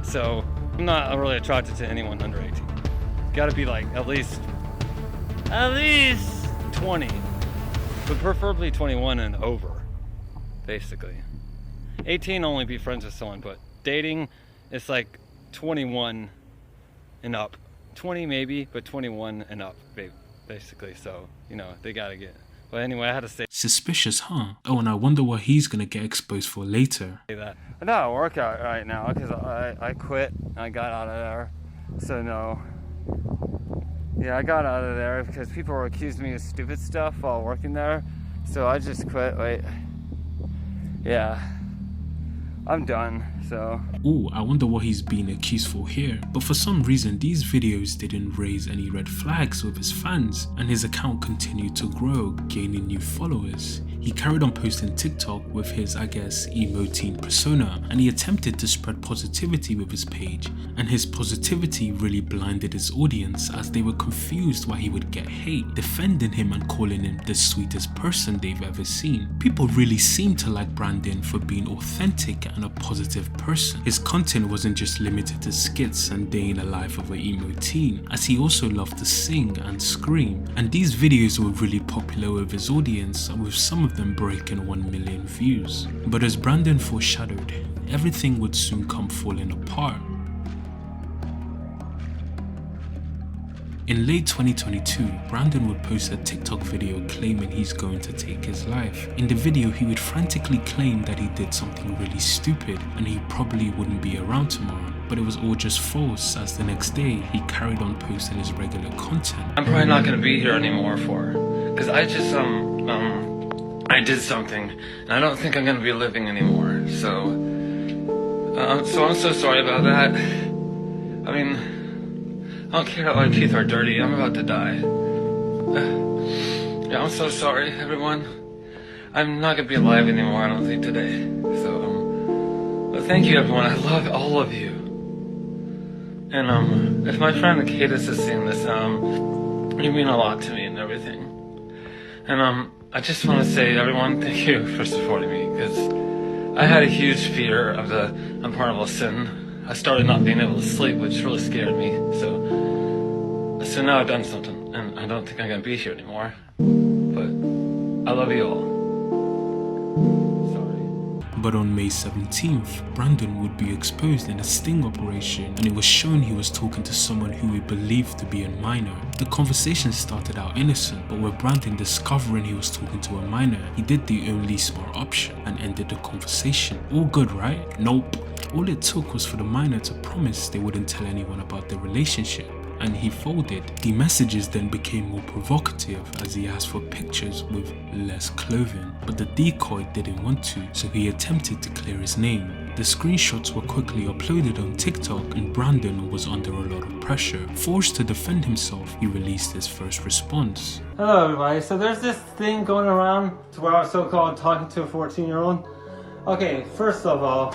So, I'm not really attracted to anyone under 18. Gotta be like at least 20, but preferably 21 and over, basically. 18 only be friends with someone, but dating, it's like 21 and up. 20 maybe, but 21 and up, basically. So, they gotta get. But anyway, I had to say. Suspicious, huh? Oh, and I wonder what he's gonna get exposed for later. That. I'm not at a workout right now because I quit. I got out of there. So no. Yeah, I got out of there because people were accusing me of stupid stuff while working there. So I just quit. Wait. Yeah. I'm done, so. Ooh, I wonder what he's being accused for here. But for some reason, these videos didn't raise any red flags with his fans, and his account continued to grow, gaining new followers. He carried on posting TikTok with his, I guess, emo teen persona, and he attempted to spread positivity with his page, and his positivity really blinded his audience as they were confused why he would get hate, defending him and calling him the sweetest person they've ever seen. People really seemed to like Brandon for being authentic and a positive person. His content wasn't just limited to skits and day in the life of an emo teen, as he also loved to sing and scream, and these videos were really popular with his audience, with some of them breaking 1 million views. But as Brandon foreshadowed, everything would soon come falling apart. In late 2022, Brandon would post a TikTok video claiming he's going to take his life. In the video, he would frantically claim that he did something really stupid and he probably wouldn't be around tomorrow. But it was all just false, as the next day, he carried on posting his regular content. I'm probably not going to be here anymore because I just, I did something, and I don't think I'm gonna be living anymore. So I'm so sorry about that. I mean, I don't care that my teeth are dirty. I'm about to die. Yeah, I'm so sorry, everyone. I'm not gonna be alive anymore, I don't think, today. So, but thank you, everyone. I love all of you. And if my friend Kwitapes is seeing this, you mean a lot to me and everything. And I just want to say, everyone, thank you for supporting me, because I had a huge fear of the unpardonable sin. I started not being able to sleep, which really scared me. So now I've done something, and I don't think I'm gonna be here anymore. But I love you all. But on May 17th, Brandon would be exposed in a sting operation, and it was shown he was talking to someone who he believed to be a minor. The conversation started out innocent, but with Brandon discovering he was talking to a minor, he did the only smart option and ended the conversation. All good, right? Nope. All it took was for the minor to promise they wouldn't tell anyone about their relationship, and he folded. The messages then became more provocative as he asked for pictures with less clothing, but the decoy didn't want to, so he attempted to clear his name. The screenshots were quickly uploaded on TikTok, and Brandon was under a lot of pressure. Forced to defend himself, he released his first response. Hello everybody, so there's this thing going around to where I was so-called talking to a 14-year-old. Okay, first of all,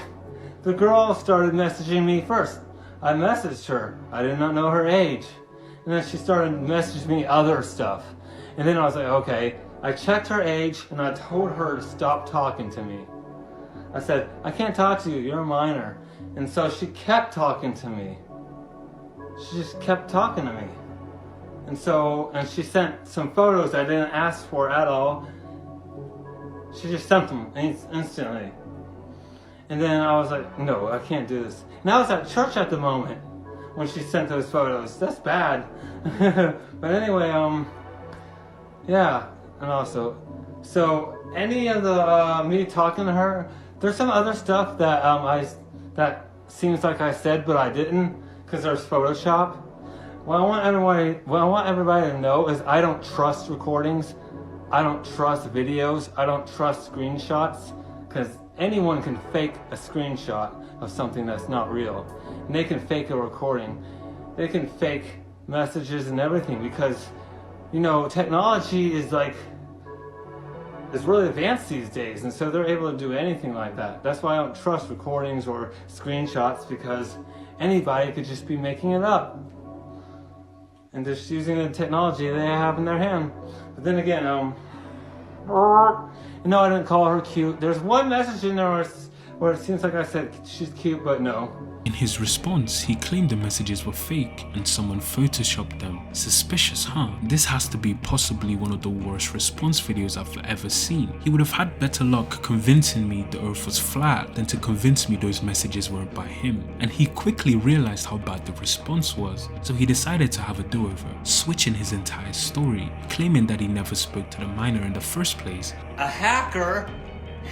the girl started messaging me first. I messaged her. I did not know her age. And then she started messaging me other stuff. And then I was like, okay. I checked her age and I told her to stop talking to me. I said, I can't talk to you, you're a minor. And so she kept talking to me. She just kept talking to me. And she sent some photos I didn't ask for at all. She just sent them instantly. And then I was like, no, I can't do this. And I was at church at the moment when she sent those photos. That's bad. But anyway, yeah. And also, so any of the, me talking to her, there's some other stuff that that seems like I said, but I didn't, because there's Photoshop. What I want everybody to know is I don't trust recordings. I don't trust videos. I don't trust screenshots, because anyone can fake a screenshot of something that's not real. And they can fake a recording. They can fake messages and everything, because, you know, technology is really advanced these days, and so they're able to do anything like that. That's why I don't trust recordings or screenshots, because anybody could just be making it up and just using the technology they have in their hand. But then again, no, I didn't call her cute. There's one message in there where it seems like I said she's cute, but no. In his response, he claimed the messages were fake and someone photoshopped them. Suspicious, huh? This has to be possibly one of the worst response videos I've ever seen. He would have had better luck convincing me the earth was flat than to convince me those messages weren't by him. And he quickly realized how bad the response was, so he decided to have a do-over, switching his entire story, claiming that he never spoke to the minor in the first place. A hacker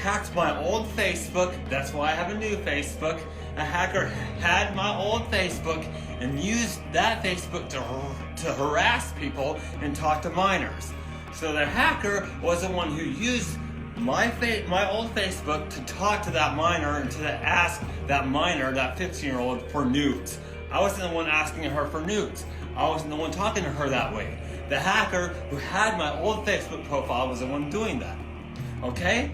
hacked my old Facebook. That's why I have a new Facebook. A hacker had my old Facebook and used that Facebook to harass people and talk to minors. So the hacker was the one who used my old Facebook to talk to that minor and to ask that minor, that 15-year-old, for nudes. I wasn't the one asking her for nudes. I wasn't the one talking to her that way. The hacker who had my old Facebook profile was the one doing that. Okay?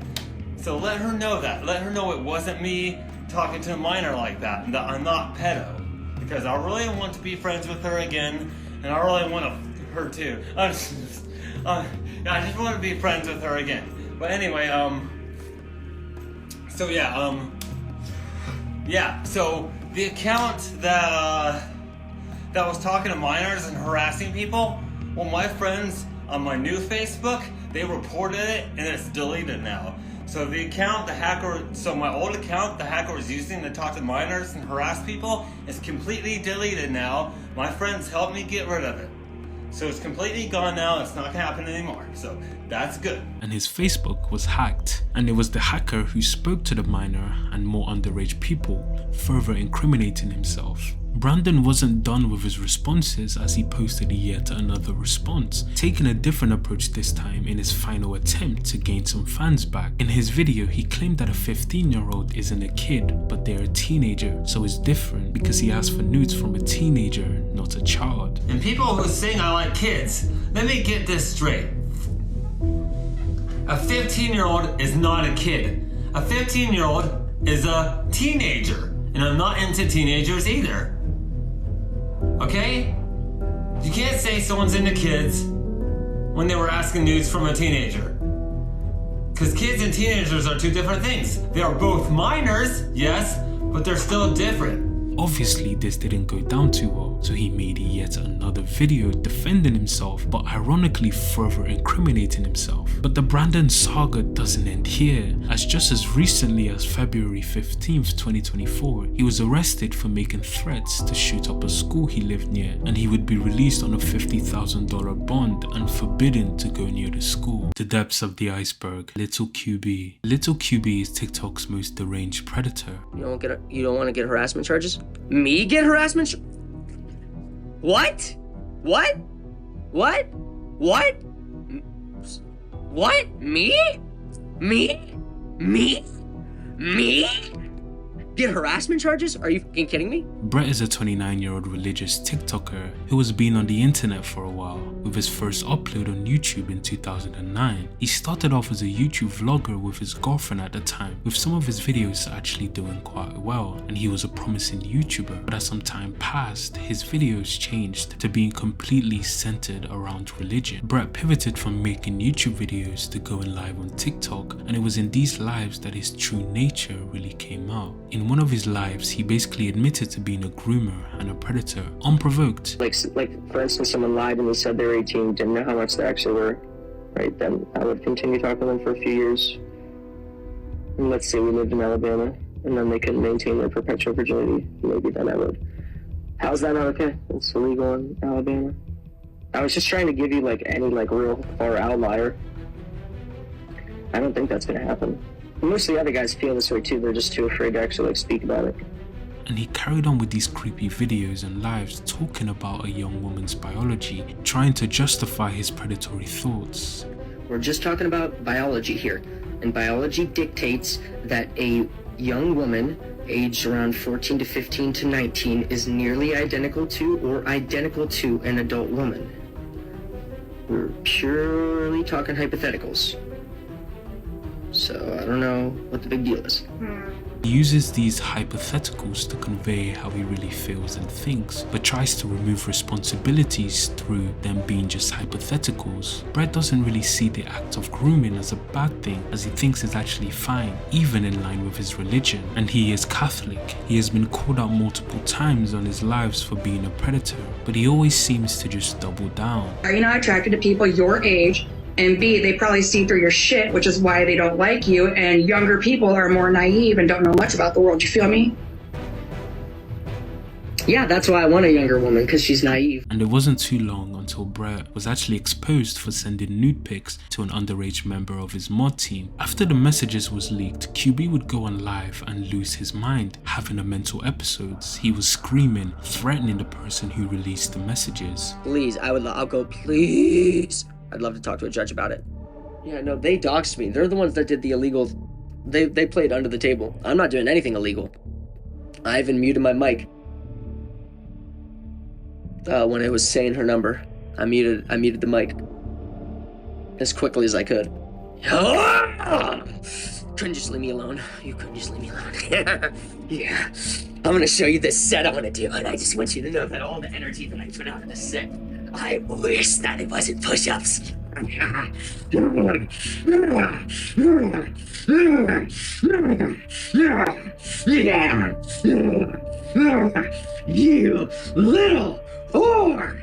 So let her know that. Let her know it wasn't me talking to a minor like that, and that I'm not pedo. Because I really want to be friends with her again, and I really want her too. I just want to be friends with her again. But anyway, so the account that was talking to minors and harassing people, well, my friends on my new Facebook, they reported it and it's deleted now. So the account, my old account the hacker was using to talk to minors and harass people is completely deleted now. My friends helped me get rid of it. So it's completely gone now, it's not gonna happen anymore. So that's good. And his Facebook was hacked, and it was the hacker who spoke to the minor and more underage people, further incriminating himself. Brandon wasn't done with his responses as he posted yet another response, taking a different approach this time in his final attempt to gain some fans back. In his video, he claimed that a 15-year-old isn't a kid, but they're a teenager, so it's different because he asked for nudes from a teenager, not a child. And people who sing I like kids, let me get this straight. A 15-year-old is not a kid. A 15-year-old is a teenager, and I'm not into teenagers either. Okay? You can't say someone's into kids when they were asking nudes from a teenager. Because kids and teenagers are two different things. They are both minors, yes, but they're still different. Obviously, this didn't go down too well, so he made yet another video defending himself, but ironically further incriminating himself. But the Brandon saga doesn't end here, as just as recently as February 15th, 2024, he was arrested for making threats to shoot up a school he lived near, and he would be released on a $50,000 bond and forbidden to go near the school. The depths of the iceberg. Little QB. Little QB is TikTok's most deranged predator. You don't want to get harassment charges? Me get harassment? What? What? What? What? What? Me? Me? Me? Me? Get harassment charges? Are you fucking kidding me? Brett is a 29-year-old religious TikToker who has been on the internet for a while. With his first upload on YouTube in 2009, he started off as a YouTube vlogger with his girlfriend at the time, with some of his videos actually doing quite well, and he was a promising YouTuber. But as some time passed, his videos changed to being completely centered around religion. Brett pivoted from making YouTube videos to going live on TikTok, and it was in these lives that his true nature really came out. In one of his lives, he basically admitted to being a groomer and a predator, unprovoked. Like for instance, someone lied and they said they were 18, didn't know how much they actually were, right? Then I would continue talking to them for a few years. And let's say we lived in Alabama, and then they couldn't maintain their perpetual virginity. Maybe then I would. How's that not okay? It's illegal in Alabama. I was just trying to give you like any like real far outlier. I don't think that's gonna happen. Most of the other guys feel this way too, they're just too afraid to actually like speak about it. And he carried on with these creepy videos and lives talking about a young woman's biology, trying to justify his predatory thoughts. We're just talking about biology here, and biology dictates that a young woman aged around 14 to 15 to 19 is nearly identical to or identical to an adult woman. We're purely talking hypotheticals. So I don't know what the big deal is. He uses these hypotheticals to convey how he really feels and thinks, but tries to remove responsibilities through them being just hypotheticals. Brett doesn't really see the act of grooming as a bad thing, as he thinks it's actually fine, even in line with his religion. And he is Catholic. He has been called out multiple times on his lives for being a predator, but he always seems to just double down. Are you not attracted to people your age? And B, they probably see through your shit, which is why they don't like you. And younger people are more naive and don't know much about the world. You feel me? Yeah, that's why I want a younger woman, because she's naive. And it wasn't too long until Brett was actually exposed for sending nude pics to an underage member of his mod team. After the messages was leaked, QB would go on live and lose his mind, having a mental episodes. He was screaming, threatening the person who released the messages. Please, I'll go, please. I'd love to talk to a judge about it. Yeah, no, they doxed me. They're the ones that did the illegal. They played under the table. I'm not doing anything illegal. I even muted my mic when it was saying her number. I muted the mic as quickly as I could. Couldn't just leave me alone. You couldn't just leave me alone. Yeah. I'm gonna show you this set I'm gonna do, and I just want you to know that all the energy that I put out in the set, I wish that it wasn't push-ups. You little whore!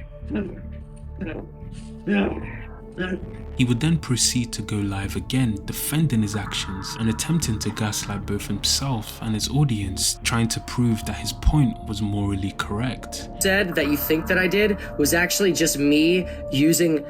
He would then proceed to go live again, defending his actions and attempting to gaslight both himself and his audience, trying to prove that his point was morally correct. Said that you think that I did was actually just me using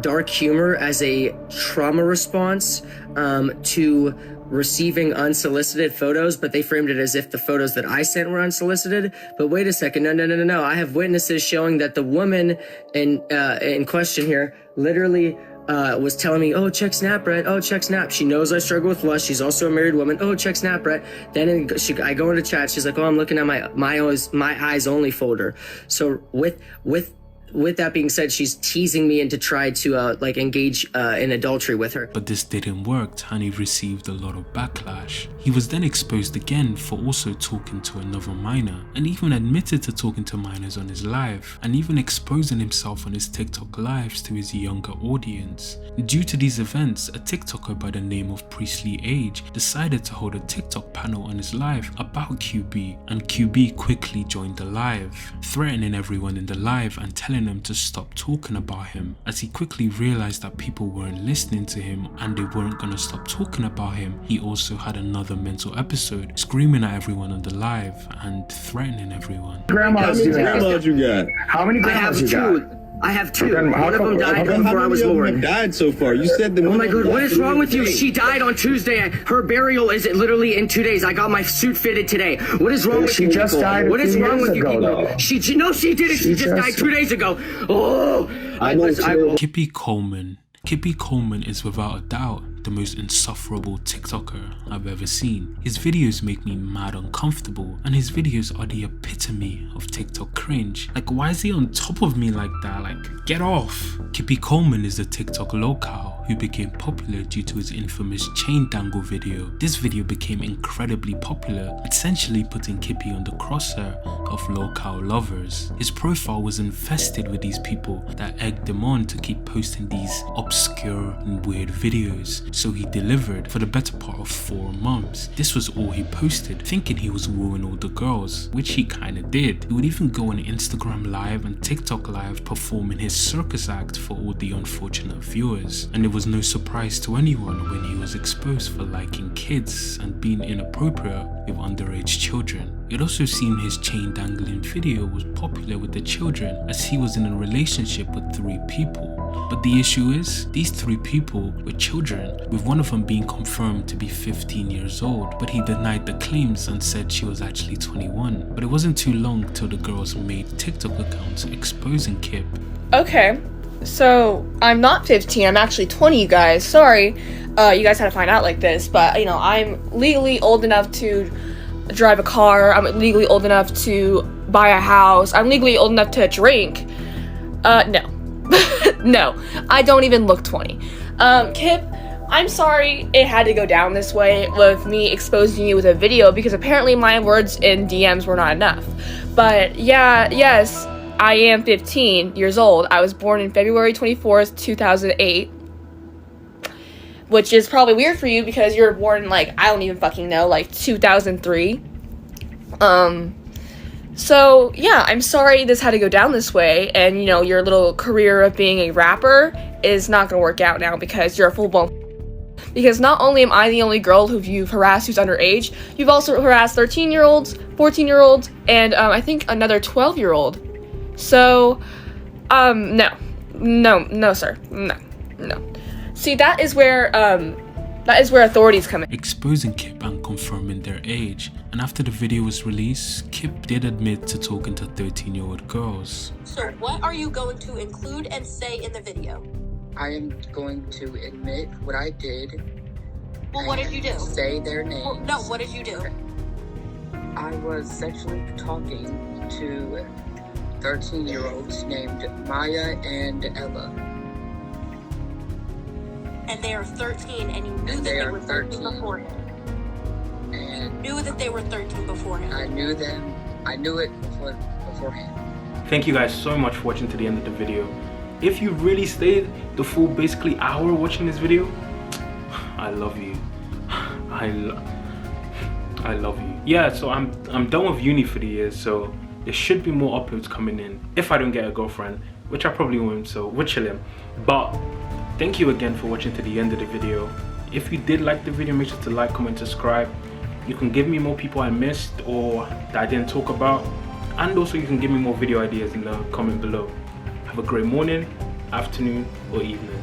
dark humor as a trauma response to receiving unsolicited photos, but they framed it as if the photos that I sent were unsolicited. But wait a second, no. I have witnesses showing that the woman in question here literally was telling me, oh, check Snap, Brett. Oh, check Snap. She knows I struggle with lust. She's also a married woman. Oh, check Snap, Brett. Then I go into chat. She's like, oh, I'm looking at my eyes only folder. So with with that being said, she's teasing me into try to like engage in adultery with her. But this didn't work and he received a lot of backlash. He was then exposed again for also talking to another minor and even admitted to talking to minors on his live and even exposing himself on his TikTok lives to his younger audience. Due to these events, a TikToker by the name of Priestley Age decided to hold a TikTok panel on his live about QB, and QB quickly joined the live, threatening everyone in the live and telling them to stop talking about him, as he quickly realized that people weren't listening to him and they weren't gonna stop talking about him. He also had another mental episode, screaming at everyone on the live and threatening everyone. How many grandmas you got? How many grandmas you got? I have two. One of them died before I was born. Died so far. You said that. Oh my god, what is wrong with you? She died on Tuesday. Her burial is literally in 2 days. I got my suit fitted today. What is wrong with you people? Just died what is wrong with you people? Though. She didn't. She just died 2 days ago. Oh, Kippy Coleman. Kippy Coleman is without a doubt the most insufferable TikToker I've ever seen. His videos make me mad uncomfortable and his videos are the epitome of TikTok cringe. Like, why is he on top of me like that? Like, get off. Kippy Coleman is a TikTok locale who became popular due to his infamous chain dangle video. This video became incredibly popular, essentially putting Kippy on the crosshair of locale lovers. His profile was infested with these people that egged him on to keep posting these obscure and weird videos. So he delivered for the better part of 4 months. This was all he posted, thinking he was wooing all the girls, which he kinda did. He would even go on Instagram Live and TikTok Live performing his circus act for all the unfortunate viewers. And it was no surprise to anyone when he was exposed for liking kids and being inappropriate with underage children. It also seemed his chain dangling video was popular with the children as he was in a relationship with 3 people. But the issue is, these 3 people were children, with one of them being confirmed to be 15 years old, but he denied the claims and said she was actually 21. But it wasn't too long till the girls made TikTok accounts exposing Kip. Okay, so I'm not 15, I'm actually 20, you guys. Sorry, you guys had to find out like this, but you know, I'm legally old enough to drive a car, I'm legally old enough to buy a house, I'm legally old enough to drink. No. No, I don't even look 20. Kip, I'm sorry it had to go down this way with me exposing you with a video because apparently my words in DMs were not enough. But yeah, yes, I am 15 years old. I was born in February 24th, 2008. Which is probably weird for you because you were born in, like, I don't even fucking know, like 2003. So yeah, I'm sorry this had to go down this way, and you know, your little career of being a rapper is not gonna work out now because you're a full-blown. Because not only am I the only girl who you've harassed who's underage, you've also harassed 13-year-olds, 14-year-olds, and I think another 12-year-old. So, no, sir, no. See, that is where authorities come in. Exposing Kip and confirming their age. And after the video was released, Kip did admit to talking to 13-year-old girls. So what are you going to include and say in the video? I am going to admit what I did. Well, what did you do? Say their names. Well, no, what did you do? I was sexually talking to 13-year-olds named Maya and Ella. And they are 13, and you knew that they were 13 beforehand. And you knew that they were 13 beforehand. I knew them. I knew it beforehand. Thank you guys so much for watching to the end of the video. If you really stayed the full basically hour watching this video, I love you. I love you. Yeah, so I'm done with uni for the year, so there should be more uploads coming in if I don't get a girlfriend, which I probably won't, so we're chilling. But thank you again for watching to the end of the video. If you did like the video, make sure to like, comment, subscribe. You can give me more people I missed or that I didn't talk about, and also you can give me more video ideas in the comment below. Have a great morning, afternoon, or evening.